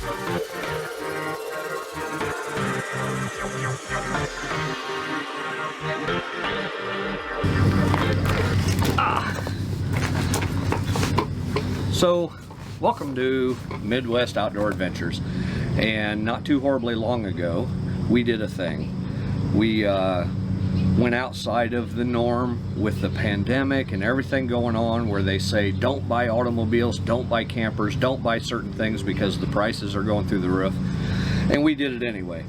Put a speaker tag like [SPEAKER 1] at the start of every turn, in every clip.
[SPEAKER 1] So, welcome to Midwest Outdoor Adventures. And not too horribly long ago, we did a thing. We went outside of the norm with the pandemic and everything going on, where they say don't buy automobiles, don't buy campers, don't buy certain things because the prices are going through the roof. And we did it anyway.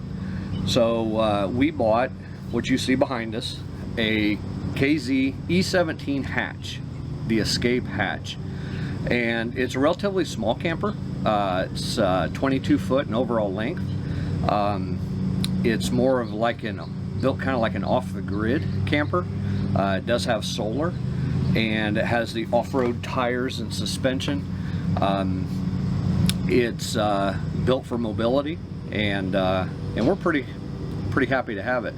[SPEAKER 1] So we bought what you see behind us, a KZ E17 Hatch, the Escape Hatch. And it's a relatively small camper. It's 22 foot in overall length. It's more of like built kind of like an off-the-grid camper. It does have solar, and it has the off-road tires and suspension. It's built for mobility, and we're pretty happy to have it.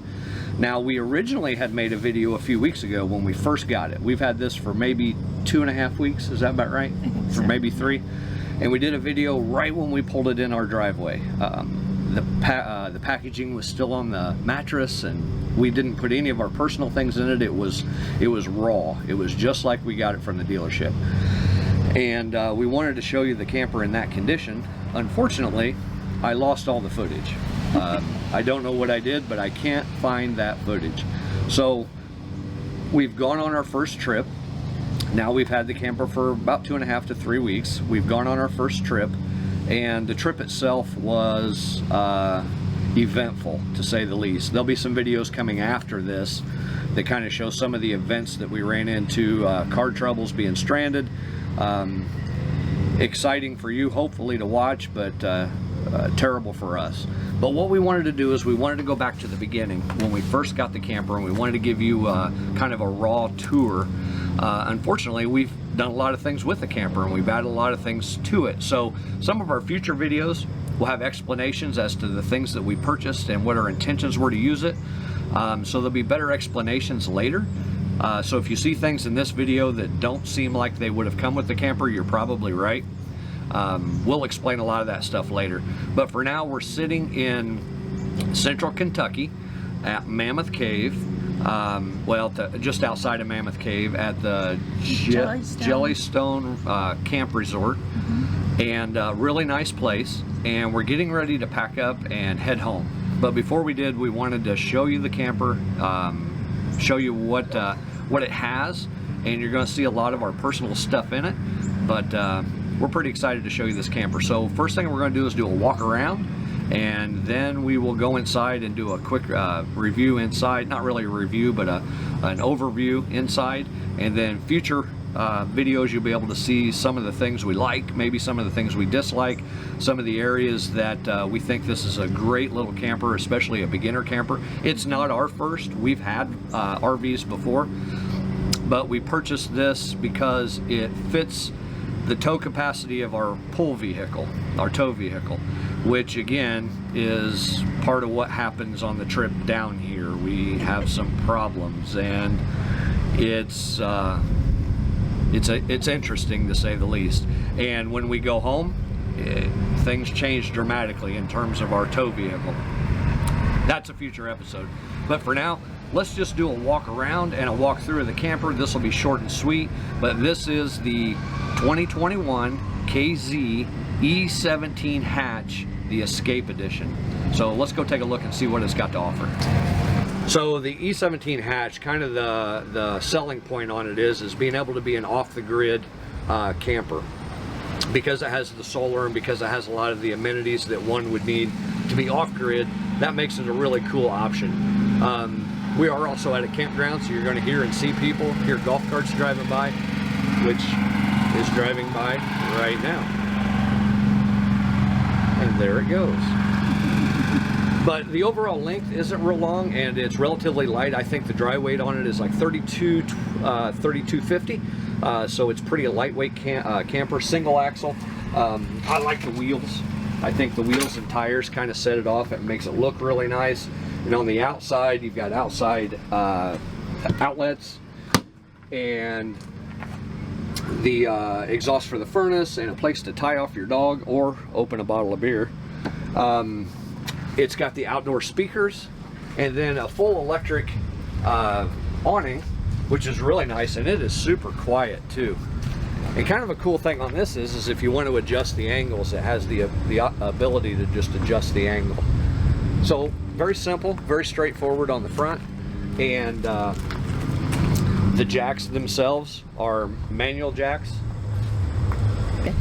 [SPEAKER 1] Now, we originally had made a video a few weeks ago when we first got it. We've had this for maybe 2.5 weeks, is that about right? For maybe 3. And we did a video right when we pulled it in our driveway. The packaging was still on the mattress, and we didn't put any of our personal things in it. It was raw. It was just like we got it from the dealership. And we wanted to show you the camper in that condition. Unfortunately, I lost all the footage. I don't know what I did, but I can't find that footage. So we've gone on our first trip. Now we've had the camper for about 2.5 to 3 weeks. We've gone on our first trip, and the trip itself was eventful, to say the least. There'll be some videos coming after this that kind of show some of the events that we ran into, car troubles, being stranded. Exciting for you, hopefully, to watch, but terrible for us. But what we wanted to do is we wanted to go back to the beginning when we first got the camper, and we wanted to give you kind of a raw tour. Unfortunately, we've done a lot of things with the camper, and we've added a lot of things to it. So some of our future videos will have explanations as to the things that we purchased and what our intentions were to use it. So there'll be better explanations later. So if you see things in this video that don't seem like they would have come with the camper, you're probably right. We'll explain a lot of that stuff later. But for now, we're sitting in central Kentucky at Mammoth Cave. Just outside of Mammoth Cave at the Jellystone Camp Resort. And really nice place. And we're getting ready to pack up and head home. But before we did, we wanted to show you the camper, show you what it has, and you're going to see a lot of our personal stuff in it. But we're pretty excited to show you this camper. So first thing we're going to do is do a walk around, and then we will go inside and do a quick review inside. Not really a review, but an overview inside. And then future videos, you'll be able to see some of the things we like, maybe some of the things we dislike, some of the areas that we think this is a great little camper, especially a beginner camper. It's not our first. We've had RVs before, but we purchased this because it fits the tow capacity of our pull vehicle, our tow vehicle, which again is part of what happens on the trip down here. We have some problems, and it's interesting, to say the least. And when we go home, things change dramatically in terms of our tow vehicle. That's a future episode. But for now, let's just do a walk around and a walk through of the camper. This will be short and sweet, but this is the 2021 KZ E17 Hatch, the Escape Edition. So let's go take a look and see what it's got to offer. So the E17 Hatch, kind of the selling point on it is being able to be an off-the-grid camper. Because it has the solar and because it has a lot of the amenities that one would need to be off-grid, that makes it a really cool option. We are also at a campground, so you're going to hear and see people, hear golf carts driving by, which is driving by right now. And there it goes. But the overall length isn't real long, and it's relatively light. I think the dry weight on it is like 3250. So it's pretty a lightweight camper, single axle. I like the wheels. I think the wheels and tires kind of set it off. It makes it look really nice. And on the outside, you've got outside outlets, and the exhaust for the furnace, and a place to tie off your dog or open a bottle of beer. It's got the outdoor speakers, and then a full electric awning, which is really nice, and it is super quiet too. And kind of a cool thing on this is if you want to adjust the angles, it has the ability to just adjust the angle. So very simple, very straightforward on the front, and the jacks themselves are manual jacks.
[SPEAKER 2] Okay.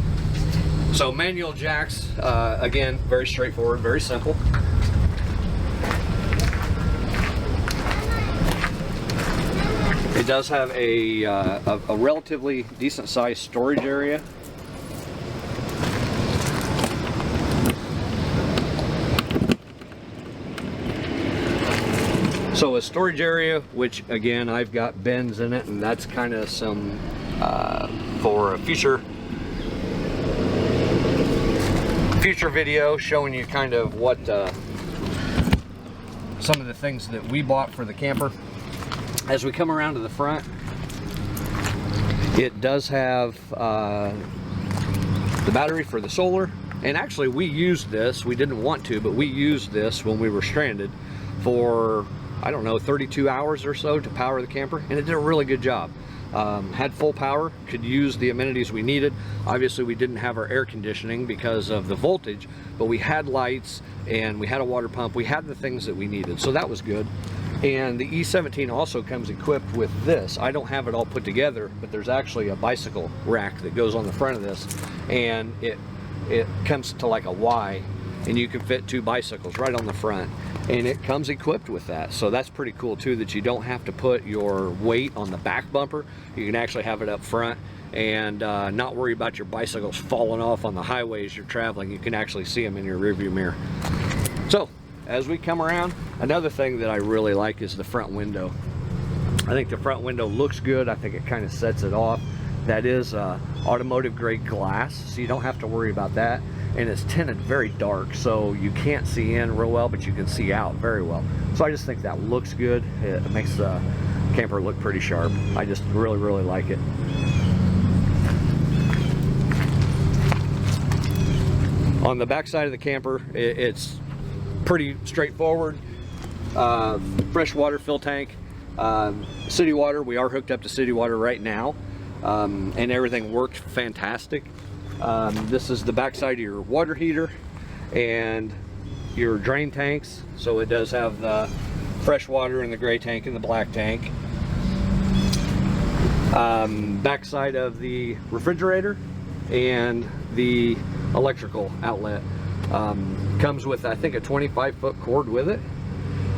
[SPEAKER 1] So manual jacks, again, very straightforward, very simple. It does have a relatively decent sized storage area. So a storage area, which again, I've got bins in it, and that's kind of some for a future video showing you kind of what some of the things that we bought for the camper. As we come around to the front, it does have the battery for the solar, and actually we used this, we didn't want to, but we used this when we were stranded for, I don't know, 32 hours or so to power the camper, and it did a really good job. Had full power, could use the amenities we needed. Obviously we didn't have our air conditioning because of the voltage, but we had lights and we had a water pump. We had the things that we needed, so that was good. And the E17 also comes equipped with this. I don't have it all put together, but there's actually a bicycle rack that goes on the front of this, and it comes to like a Y, and you can fit 2 bicycles right on the front, and it comes equipped with that. So that's pretty cool too, that you don't have to put your weight on the back bumper. You can actually have it up front and not worry about your bicycles falling off on the highway as you're traveling. You can actually see them in your rearview mirror. So as we come around, another thing that I really like is the front window. I think the front window looks good. I think it kind of sets it off. That is automotive grade glass, so you don't have to worry about that. And it's tinted very dark, so you can't see in real well, but you can see out very well. So I just think that looks good. It makes the camper look pretty sharp. I just really like it. On the back side of the camper, it's pretty straightforward. Fresh water fill tank, city water. We are hooked up to city water right now, and everything worked fantastic. This is the back side of your water heater and your drain tanks. So it does have the fresh water in the gray tank and the black tank. Back side of the refrigerator and the electrical outlet. Comes with, I think, a 25-foot cord with it,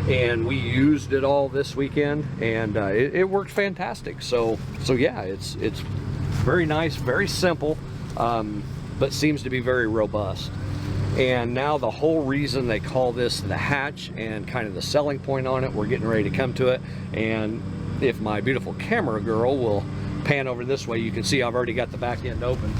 [SPEAKER 1] and we used it all this weekend, and it worked fantastic. So yeah, it's very nice, very simple, but seems to be very robust. And now the whole reason they call this the hatch, and kind of the selling point on it, we're getting ready to come to it. And if my beautiful camera girl will pan over this way, you can see I've already got the back end open.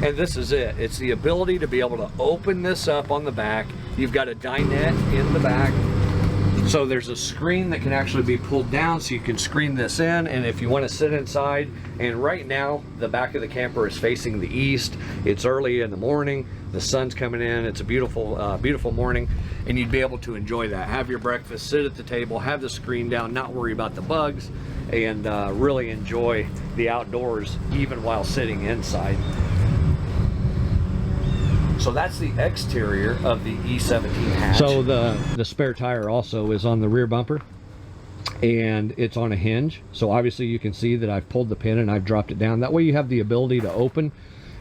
[SPEAKER 1] And this is it. It's the ability to be able to open this up on the back. You've got a dinette in the back. So there's a screen that can actually be pulled down, so you can screen this in, and if you want to sit inside. And right now the back of the camper is facing the east. It's early in the morning, the sun's coming in, it's a beautiful beautiful morning, and you'd be able to enjoy that. Have your breakfast, sit at the table, have the screen down, not worry about the bugs, and really enjoy the outdoors even while sitting inside. So that's the exterior of the E17 hatch. So the spare tire also is on the rear bumper, and it's on a hinge. So obviously you can see that I've pulled the pin and I've dropped it down. That way you have the ability to open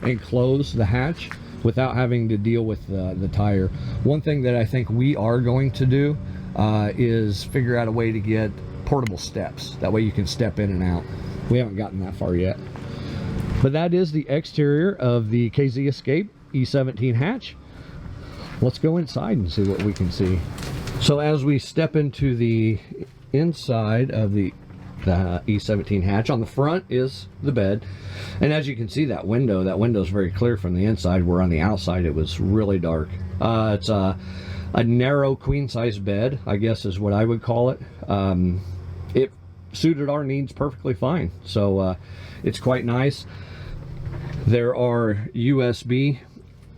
[SPEAKER 1] and close the hatch without having to deal with the tire. One thing that I think we are going to do is figure out a way to get portable steps. That way you can step in and out. We haven't gotten that far yet. But that is the exterior of the KZ Escape E17 hatch. Let's go inside and see what we can see. So as we step into the inside of the E17 hatch, on the front is the bed, and as you can see, that window is very clear from the inside, where on the outside it was really dark. It's a suited our needs perfectly fine. So it's quite nice. There are USB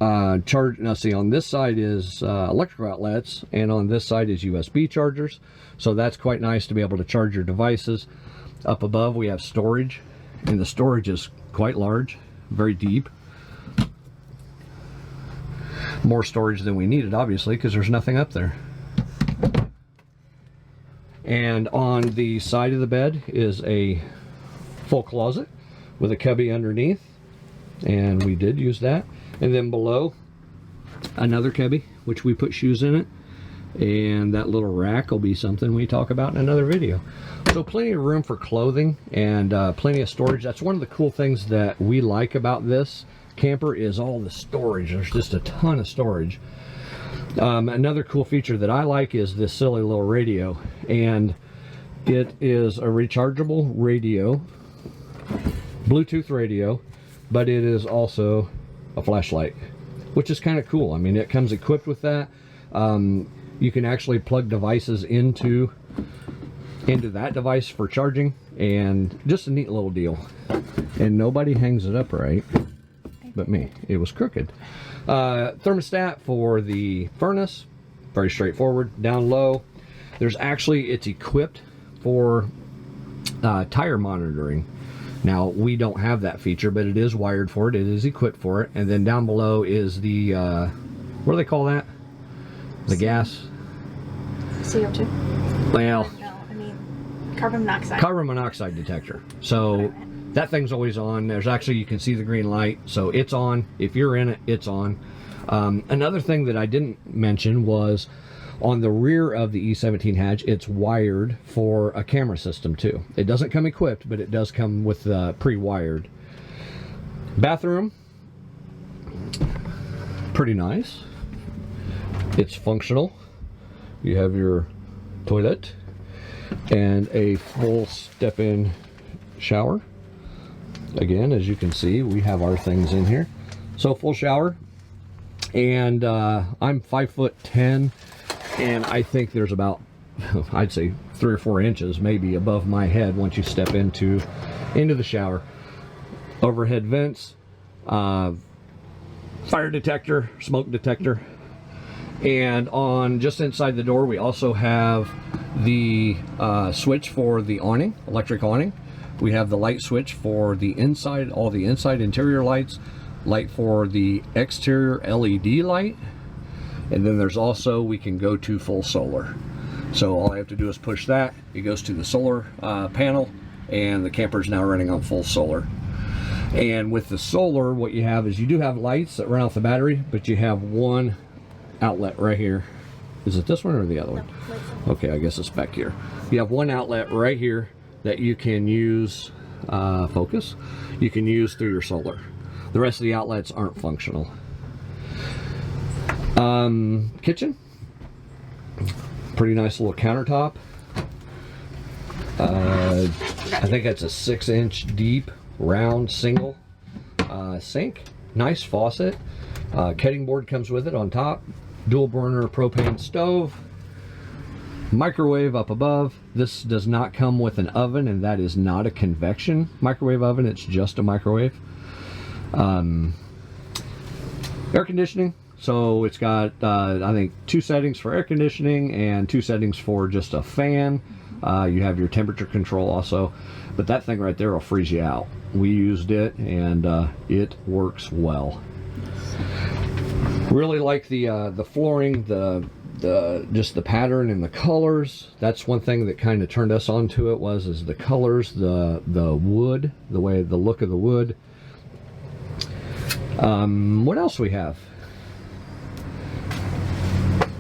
[SPEAKER 1] charge. Now see, on this side is electrical outlets, and on this side is USB chargers. So that's quite nice to be able to charge your devices. Up above we have storage, and the storage is quite large, very deep. More storage than we needed, obviously, because there's nothing up there. And on the side of the bed is a full closet with a cubby underneath, and we did use that. And then below, another cubby, which we put shoes in it, and that little rack will be something we talk about in another video. So plenty of room for clothing and plenty of storage. That's one of the cool things that we like about this camper, is all the storage. There's just a ton of storage. Another cool feature that I like is this silly little radio, and it is a rechargeable radio, Bluetooth radio, but it is also a flashlight, which is kind of cool. I mean, it comes equipped with that. You can actually plug devices into that device for charging, and just a neat little deal. And nobody hangs it up right but me. It was crooked. Thermostat for the furnace, very straightforward. Down low, it's equipped for tire monitoring. Now, we don't have that feature, but it is wired for it. It is equipped for it. And then down below is the what do they call that? The gas?
[SPEAKER 2] CO2?
[SPEAKER 1] Well,
[SPEAKER 2] no, I mean carbon monoxide.
[SPEAKER 1] Carbon monoxide detector. So that thing's always on. There's actually, you can see the green light, so it's on. If you're in it, it's on. Another thing that I didn't mention was on the rear of the E17 Hatch, it's wired for a camera system too. It doesn't come equipped, but it does come with pre-wired. Bathroom, pretty nice. It's functional. You have your toilet and a full step-in shower. Again, as you can see, we have our things in here. So full shower, and I'm 5'10", and I think there's about, I'd say 3 or 4 inches maybe above my head once you step into the shower. Overhead vents, fire detector, smoke detector, and on just inside the door we also have the switch for the awning, electric awning. We have the light switch for the inside, all the inside interior lights, light for the exterior LED light, and then there's also, we can go to full solar. So all I have to do is push that, it goes to the solar panel, and the camper is now running on full solar. And with the solar, what you have is you do have lights that run off the battery, but you have one outlet right here. Is it this one or the other one? Okay, I guess it's back here. You have one outlet right here that you can use, focus, you can use through your solar. The rest of the outlets aren't functional. Kitchen, pretty nice little countertop. I think that's a 6-inch deep round single sink. Nice faucet. Cutting board comes with it on top. Dual burner propane stove. Microwave up above. This does not come with an oven, and that is not a convection microwave oven, it's just a microwave. Air conditioning, so it's got I think 2 settings for air conditioning and 2 settings for just a fan. You have your temperature control also, but that thing right there will freeze you out. We used it, and it works well. Really like the flooring, just the pattern and the colors. That's one thing that kind of turned us onto it, is the colors, the wood, the look of the wood. What else we have?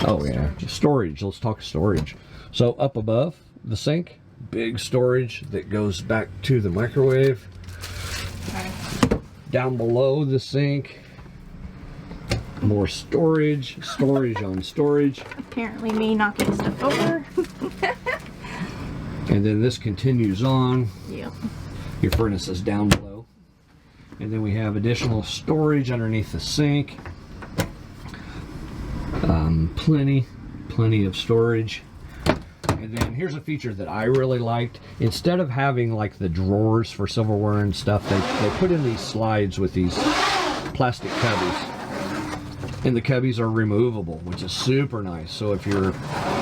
[SPEAKER 1] Oh yeah, storage. Let's talk storage. So up above the sink, big storage that goes back to the microwave. Down below the sink, more storage on storage.
[SPEAKER 2] Apparently me knocking stuff over.
[SPEAKER 1] And then this continues on.
[SPEAKER 2] Yep.
[SPEAKER 1] Your furnace is down below. And then we have additional storage underneath the sink. Plenty of storage. And And then here's a feature that I really liked. Instead of having like the drawers for silverware and stuff, they put in these slides with these plastic cubbies. And the cubbies are removable, which is super nice. So if you're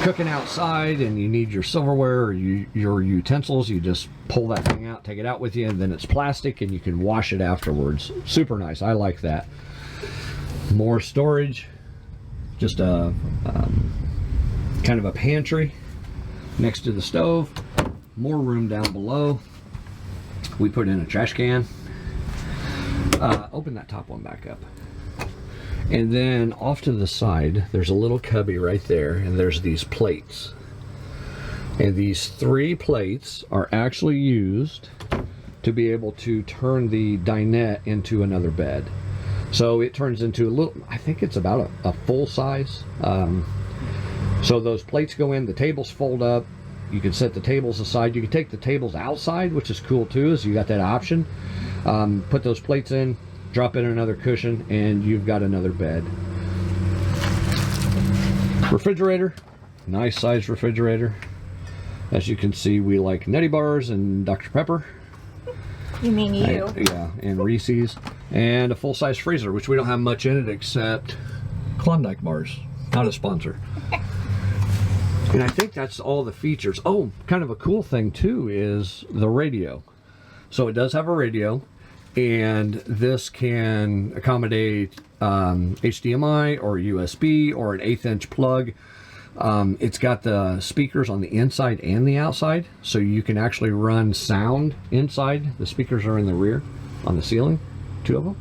[SPEAKER 1] cooking outside and you need your silverware or your utensils, you just pull that thing out, take it out with you, and then it's plastic and you can wash it afterwards. Super nice. I like that. More storage. Just a kind of a pantry next to the stove. More room down below. We put in a trash can. Open that top one back up. And then off to the side, there's a little cubby right there, and there's these plates. And these 3 plates are actually used to be able to turn the dinette into another bed. So it turns into a little, I think it's about a full size. So those plates go in, the tables fold up. You can set the tables aside. You can take the tables outside, which is cool too, is you got that option. Put those plates in, drop in another cushion, and you've got another bed. Refrigerator, nice sized refrigerator. As you can see, we like Nutty Bars and Dr. Pepper.
[SPEAKER 2] You mean you?
[SPEAKER 1] Yeah, and Reese's. And a full-size freezer, which we don't have much in it except Klondike bars. Not a sponsor. And I think that's all the features. Oh, kind of a cool thing too is the radio. So it does have a radio, and this can accommodate HDMI or USB or an 1/8 inch plug. It's got the speakers on the inside and the outside, so you can actually run sound inside. The speakers are in the rear on the ceiling, 2 of them.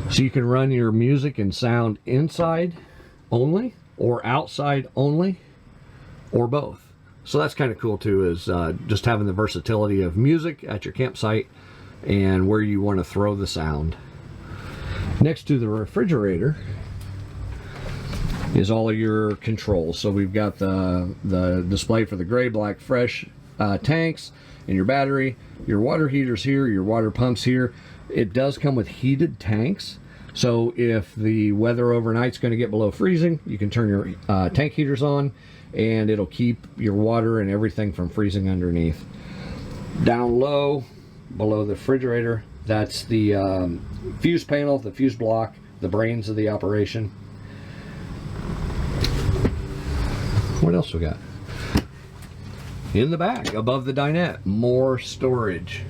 [SPEAKER 1] So you can run your music and sound inside only or outside only or both. So that's kind of cool too, is just having the versatility of music at your campsite and where you want to throw the sound. Next to the refrigerator is all of your controls. So we've got the display for the gray, black, fresh tanks and your battery, your water heaters here, your water pumps here. It does come with heated tanks. So if the weather overnight's going to get below freezing, you can turn your tank heaters on and it'll keep your water and everything from freezing underneath. Down low, below the refrigerator, that's the fuse panel, the fuse block, the brains of the operation. What else we got? In the back, above the dinette, more storage.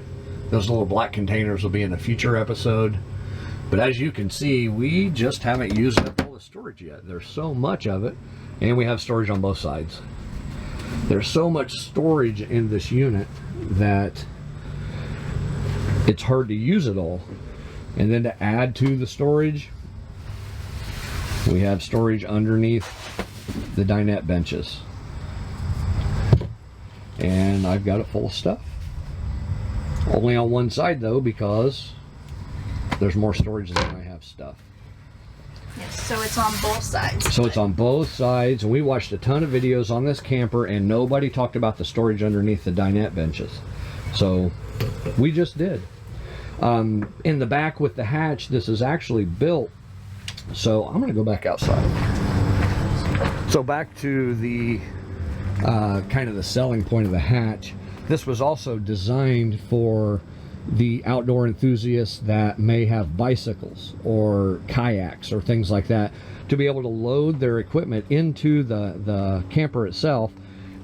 [SPEAKER 1] Those little black containers will be in a future episode. But as you can see, we just haven't used up all the storage yet. There's so much of it, and we have storage on both sides. There's so much storage in this unit that it's hard to use it all. And then to add to the storage, we have storage underneath the dinette benches. And I've got it full of stuff. Only on one side though, because there's more storage than I have stuff.
[SPEAKER 2] Yes, so it's on both sides.
[SPEAKER 1] So it's on both sides, and we watched a ton of videos on this camper and nobody talked about the storage underneath the dinette benches. So we just did. In the back with the hatch, this is actually built. So I'm gonna go back outside. So back to the kind of the selling point of the hatch. This was also designed for the outdoor enthusiasts that may have bicycles or kayaks or things like that, to be able to load their equipment into the camper itself.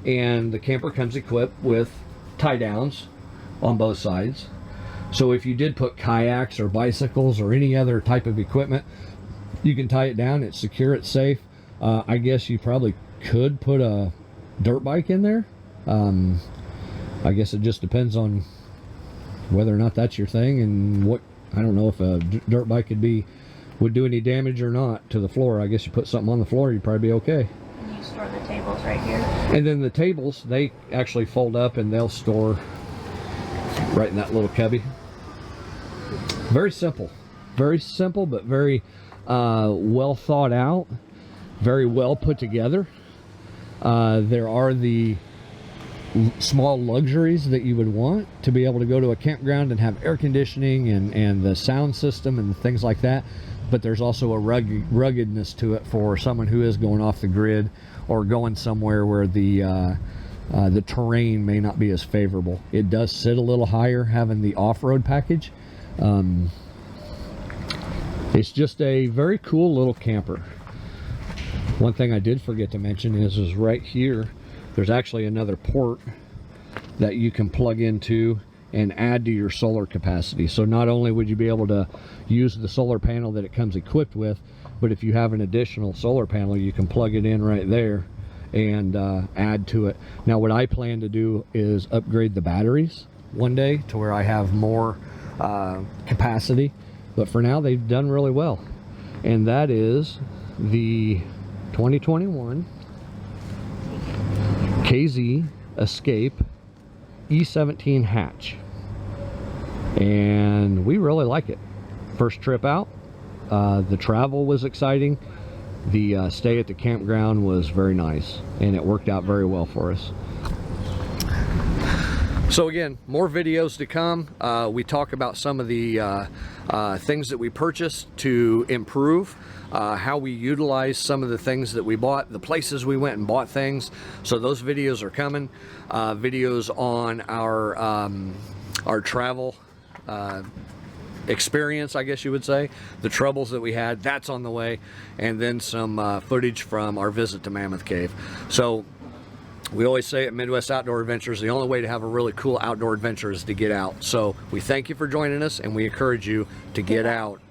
[SPEAKER 1] And the camper comes equipped with tie downs on both sides. So if you did put kayaks or bicycles or any other type of equipment, you can tie it down, it's secure, it's safe. I guess you probably could put a dirt bike in there. I guess it just depends on whether or not that's your thing, and what, I don't know if a dirt bike would do any damage or not to the floor. I guess you put something on the floor, you'd probably be okay.
[SPEAKER 2] You store the tables right here.
[SPEAKER 1] And then the tables, they actually fold up and they'll store right in that little cubby. Very simple, but very well thought out, very well put together. There are the small luxuries that you would want to be able to go to a campground and have air conditioning and the sound system and things like that, but there's also a ruggedness to it for someone who is going off the grid or going somewhere where the the terrain may not be as favorable. It does sit a little higher having the off-road package. It's just a very cool little camper. One thing I did forget to mention is right here, there's actually another port that you can plug into and add to your solar capacity. So not only would you be able to use the solar panel that it comes equipped with, but if you have an additional solar panel, you can plug it in right there and add to it. Now what I plan to do is upgrade the batteries one day to where I have more capacity, but for now they've done really well. And that is the 2021 KZ Escape E17 Hatch, and we really like it. First trip out, the travel was exciting. The stay at the campground was very nice, and it worked out very well for us. So again, more videos to come. We talk about some of the things that we purchased to improve, how we utilize some of the things that we bought, the places we went and bought things. So those videos are coming. Videos on our travel experience, I guess you would say, the troubles that we had, that's on the way, and then some footage from our visit to Mammoth Cave. So we always say at Midwest Outdoor Adventures, the only way to have a really cool outdoor adventure is to get out. So we thank you for joining us, and we encourage you to get out.